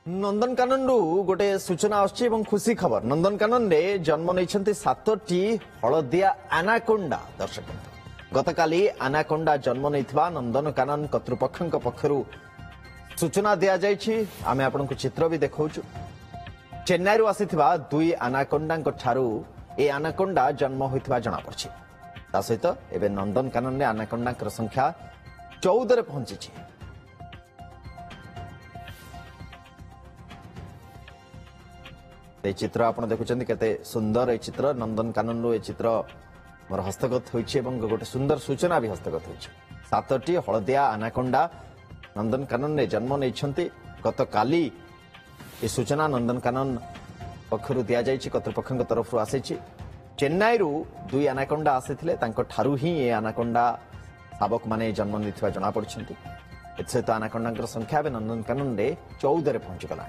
नंदनकानन गोटे सूचना आसछि खुशी खबर नंदनकानन रे जन्म नहीं 7टी हलदिया आनाकोंडा दर्शक गतकाली आनाकोंडा जन्म नहीं नंदनकानन कर्तृपक्ष पक्षर सूचना दि जाइछि आमे आपनको चित्र भी देखौछु चेन्नई रु आसीथिबा दुई आनाकोंडा ठारू ए आनाकोंडा जन्म होइथिबा जणा पड़छि ता सहित एबे नंदनकानन रे आनाकोंडा संख्या 14 रे पहुंची चित्र आप देखुं केते सुंदर ए चित्र नंदनकानन रो ए चित्र मोर हस्तगत होइछि एवं गोटे सुंदर सूचना भी हस्तगत होइछि 7टी हलदिया आनाकोंडा नंदनकानन रे जन्म नहीं गत काली ए सूचना नंदनकानन पक्षरु दिया जाइछि कर्तृपक्ष तरफ आसी चेन्नई रु दुई आनाकोंडा आसीथिले तांको ठारू ही ए आनाकोंडा शावक माने जन्म निथिबा जणा पड़छन्ती एतसे तो आनाकोंडा संख्या नंदनकानन रे 14 रे पहुंची गला।